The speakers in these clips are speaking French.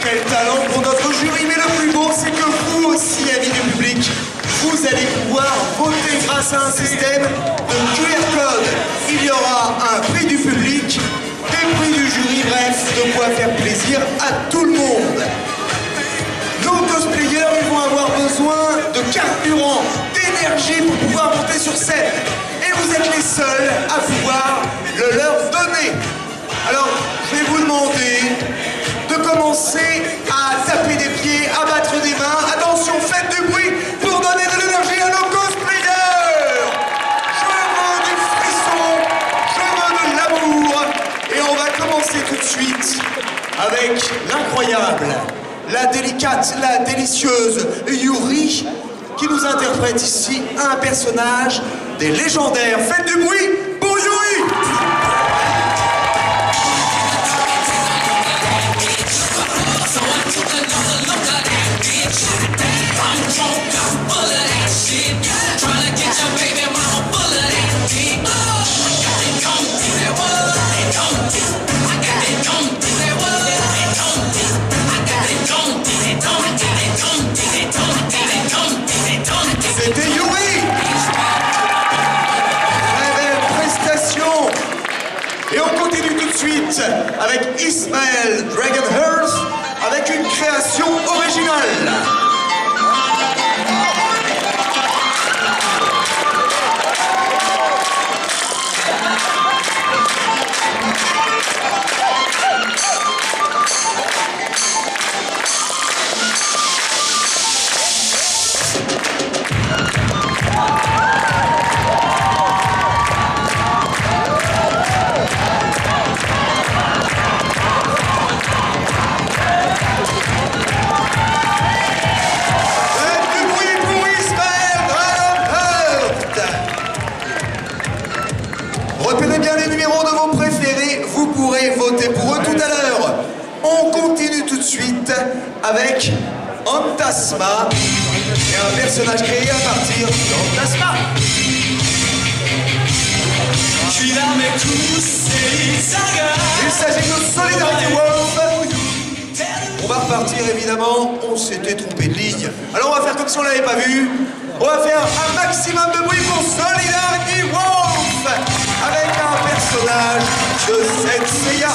Quel talent pour notre jury, mais le plus beau, c'est que vous aussi, amis du public, vous allez pouvoir voter grâce à un système de QR code. Il y aura un prix du public, des prix du jury, bref, de quoi faire plaisir à tout le monde. Nos cosplayers, ils vont avoir besoin de carburant, d'énergie pour pouvoir monter sur scène. Et vous êtes les seuls à pouvoir le leur donner. Alors, je vais vous demander de commencer à taper des pieds, à battre des mains. Attention, faites du bruit pour donner de l'énergie à nos cosplayers. Je veux du frisson, je veux de l'amour. Et on va commencer tout de suite avec l'incroyable, la délicate, la délicieuse Yuri qui nous interprète ici un personnage des légendaires. Faites du bruit pour Yuri. C'était Yuri. Très belle prestation. Et on continue tout de suite avec Ismael Dragonhearth avec une création originale. Repérez bien les numéros de vos préférés, vous pourrez voter pour eux tout à l'heure. On continue tout de suite avec Antasma, et un personnage créé à partir d'Antasma. Il s'agit de Solidarity Wolf. On va repartir évidemment, on s'était trompé de ligne. Alors on va faire comme si on l'avait pas vu. On va faire un maximum de bruit pour Solidarity Wolf avec un personnage de Senseiya.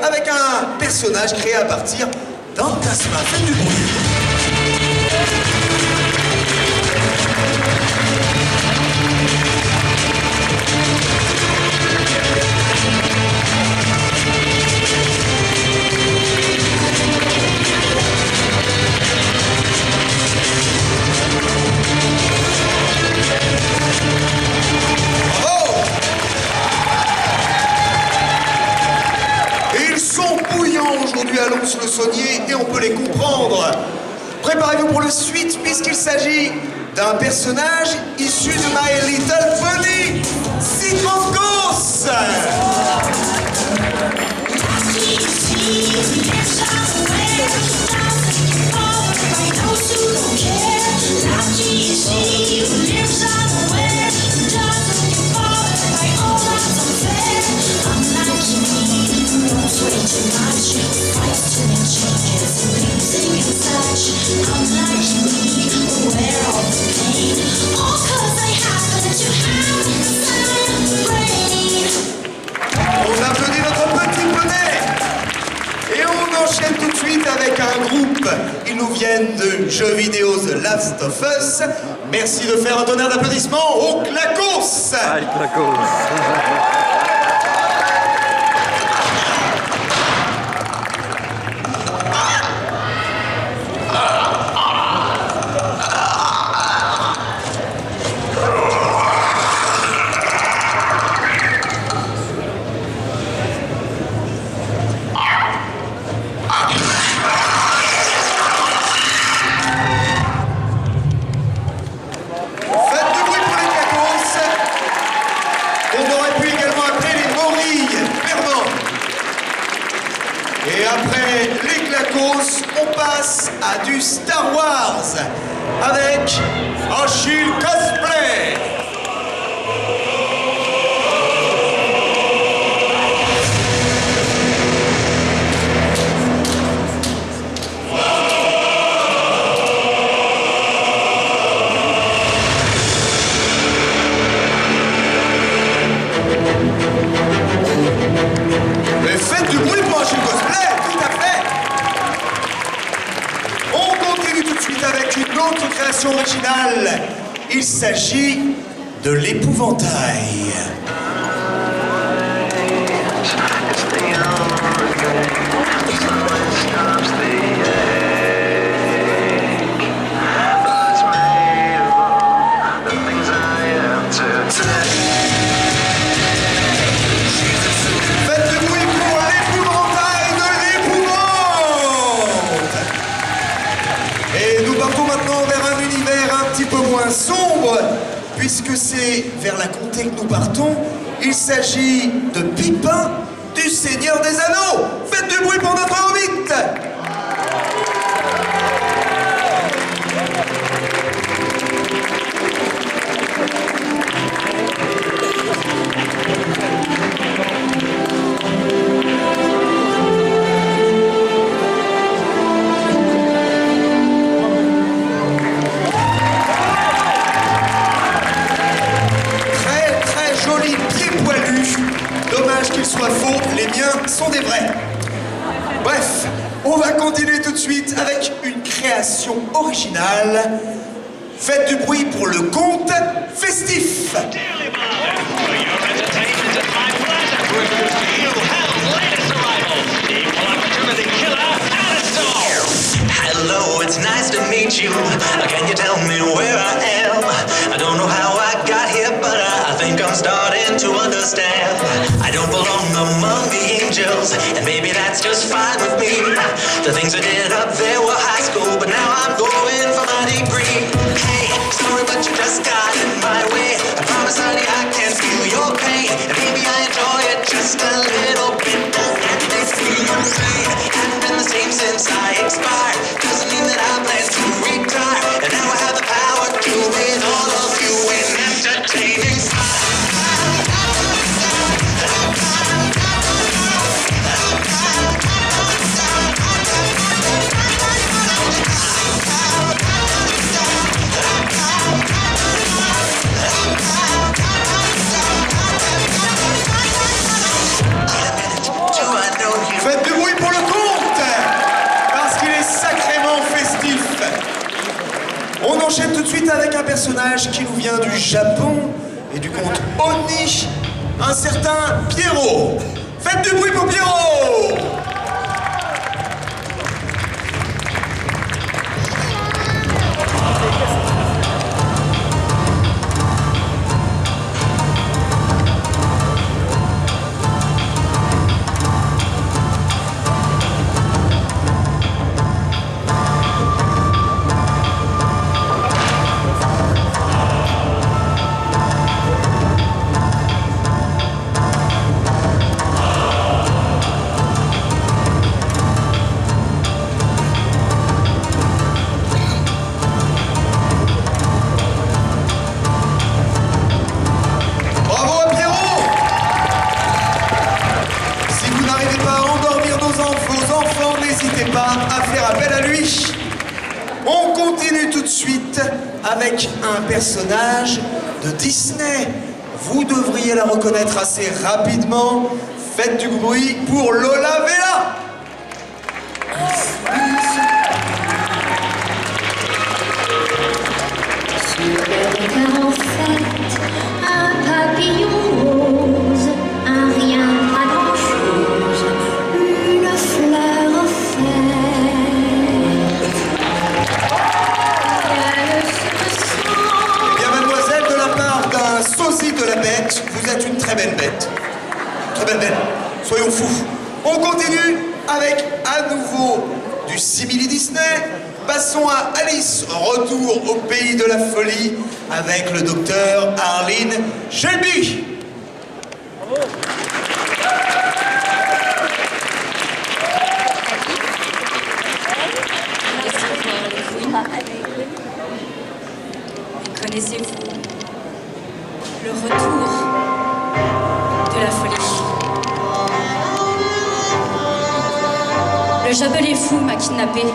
Avec un personnage créé à partir d'Antasma. Faites du bruit. Aujourd'hui à Lons-le-Saunier et on peut les comprendre. Préparez-vous pour le suite puisqu'il s'agit d'un personnage issu de My Little Pony, Citrongos. On applaudit notre petit poney. Et on enchaîne tout de suite avec un groupe. Ils nous viennent de jeux vidéo The Last of Us. Merci de faire un tonnerre d'applaudissements au Clacos. Ah, le Clacos. Bros, on passe à du Star Wars avec Achille Cosplay. Mais faites du bruit pour Achille Cosplay, tout à fait. On continue tout de suite avec une autre création originale. Il s'agit de l'épouvantail. Sombre, puisque c'est vers la comté que nous partons. Il s'agit de Pipin du Seigneur des Anneaux. Faites du bruit pour notre Hobbit. Dommage qu'ils soient faux, les miens sont des vrais. Bref, on va continuer tout de suite avec une création originale. Faites du bruit pour le conte festif. Hello, it's nice to meet you. Can you tell me where I am? I don't know how I got here, but I think I'm starting to understand. I don't belong among the angels, and maybe that's just fine with me. The things I did up there were high school, but now I'm going for my degree. Hey, sorry, but you just got in my way. I promise, honey, I can feel your pain, and maybe I enjoy it just a little bit. And they feel your pain. Haven't been the same since I expired. Doesn't mean that I plan to retire. And now I have the power to with all of you in entertaining style. Faites du bruit pour le conte, parce qu'il est sacrément festif. On enchaîne tout de suite avec un personnage qui nous vient du Japon et du conte Oni, un certain Pierrot. Faites du bruit pour Pierrot. On continue tout de suite avec un personnage de Disney. Vous devriez la reconnaître assez rapidement. Faites du bruit pour Lola Vela. En fait, un papillon rose, un rien, pas grand-chose, une fleur en fête. Elle se sent... Eh bien, mademoiselle, de la part d'un sosie de la bête, vous êtes une très belle bête. Très belle bête. Soyons fous. On continue avec à nouveau du simili Disney. Passons à Alice, retour au pays de la folie, avec le docteur Arline Shelby. Chapelier fou m'a kidnappé. Et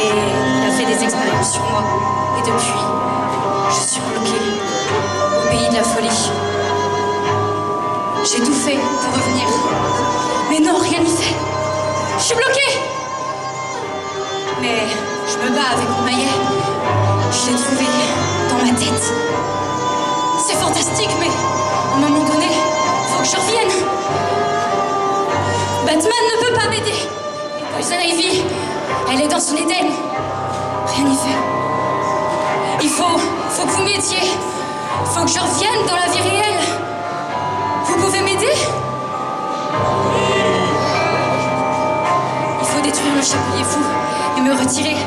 il a fait des expériences sur moi. Et depuis, je suis bloquée au pays de la folie. J'ai tout fait pour revenir. Mais non, rien n'y fait. Je suis bloquée. Mais je me bats avec mon maillet. Je l'ai trouvé dans ma tête. C'est fantastique, mais à un moment donné, faut que je revienne. Batman ne peut pas m'aider. Et Poison Ivy, elle est dans son Éden. Rien n'y fait. Il faut que vous m'aidiez. Faut que je revienne dans la vie réelle. Vous pouvez m'aider? Il faut détruire le chapelier fou et me retirer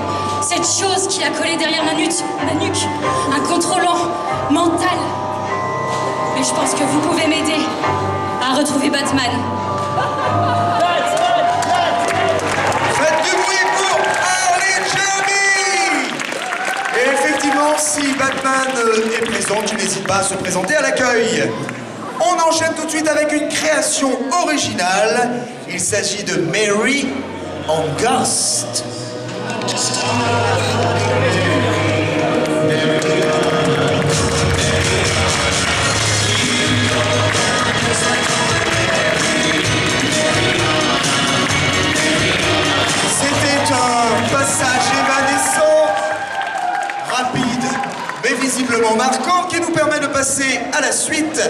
cette chose qui a collé derrière ma nuque, un contrôlant mental. Mais je pense que vous pouvez m'aider à retrouver Batman. Faites du bruit pour Harley Jamie! Et effectivement, si Batman est présent, tu n'hésites pas à se présenter à l'accueil. On enchaîne tout de suite avec une création originale. Il s'agit de Mary en Ghost. C'était un passage évanescent, rapide, mais visiblement marquant, qui nous permet de passer à la suite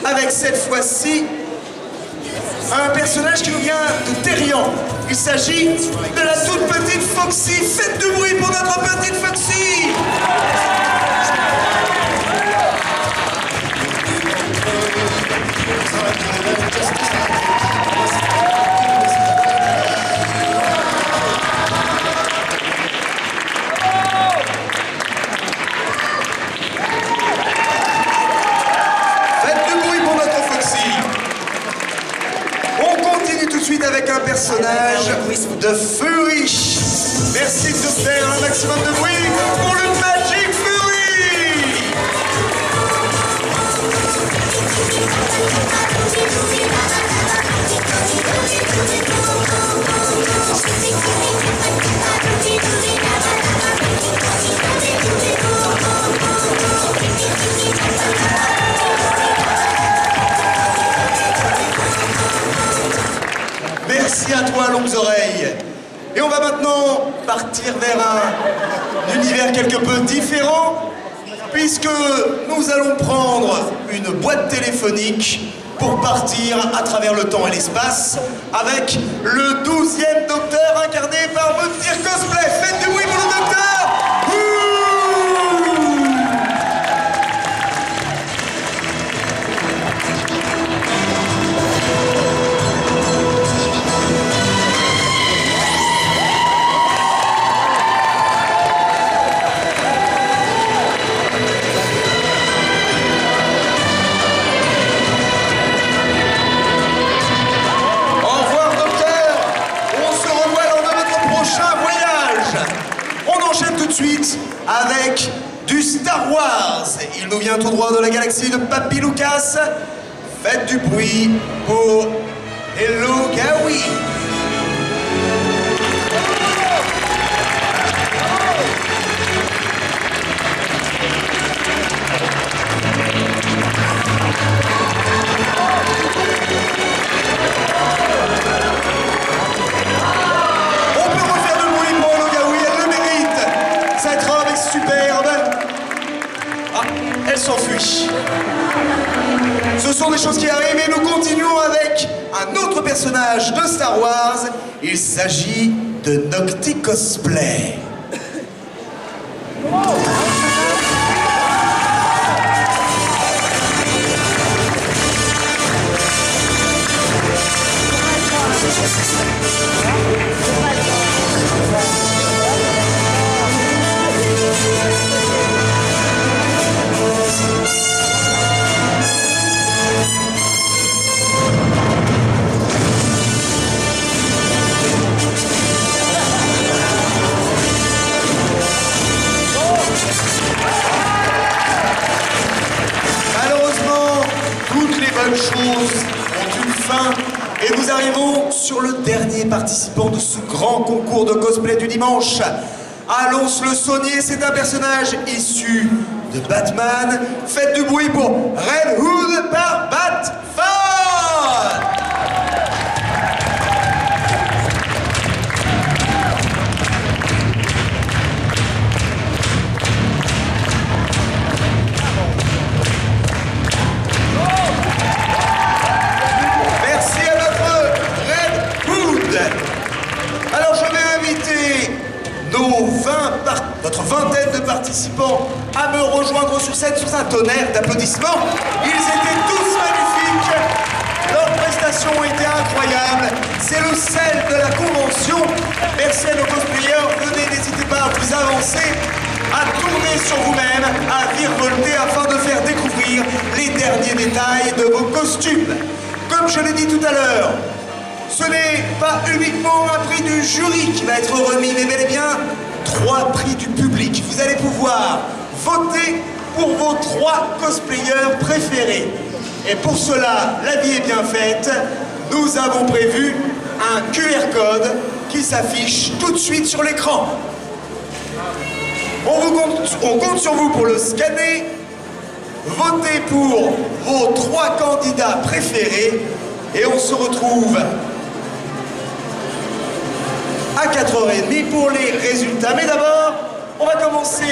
avec cette fois-ci un personnage qui nous vient de Terrian. Il s'agit de la toute petite Foxy. Faites du bruit pour notre petite Foxy! Avec un personnage de Fury. Merci de faire un maximum de bruit pour le Magic Fury. Merci à toi, Longues Oreilles. Et on va maintenant partir vers un univers quelque peu différent, puisque nous allons prendre une boîte téléphonique pour partir à travers le temps et l'espace avec le 12e Docteur incarné par Montir Cosplay. Faites du bruit pour le Docteur! Avec du Star Wars. Il nous vient tout droit de la galaxie de Papy Lucas. Faites du bruit pour Hello Gawi. Elle s'enfuit. Ce sont des choses qui arrivent et nous continuons avec un autre personnage de Star Wars. Il s'agit de Nocti Cosplay. Malheureusement, toutes les bonnes choses ont une fin Et nous arrivons sur le dernier participant de ce grand concours de cosplay du dimanche. Alonce le Saunier, c'est un personnage issu de Batman. Faites du bruit pour Red Hood par Batfan. Merci à notre Red Hood. Alors je vais inviter notre vingtaine de participants à me rejoindre sur scène sous un tonnerre d'applaudissements. Ils étaient tous magnifiques. Leur prestation était incroyable. C'est le sel de la convention. Merci à nos cosplayers. Venez, n'hésitez pas à vous avancer, à tourner sur vous-même, à virevolter afin de faire découvrir les derniers détails de vos costumes. Comme je l'ai dit tout à l'heure, ce n'est pas uniquement un prix du jury qui va être remis, mais bel et bien 3 prix du public. Vous allez pouvoir voter pour vos 3 cosplayers préférés. Et pour cela, la vie est bien faite. Nous avons prévu un QR code qui s'affiche tout de suite sur l'écran. On compte sur vous pour le scanner. Votez pour vos 3 candidats préférés et on se retrouve à 4h30 pour les résultats. Mais d'abord, on va commencer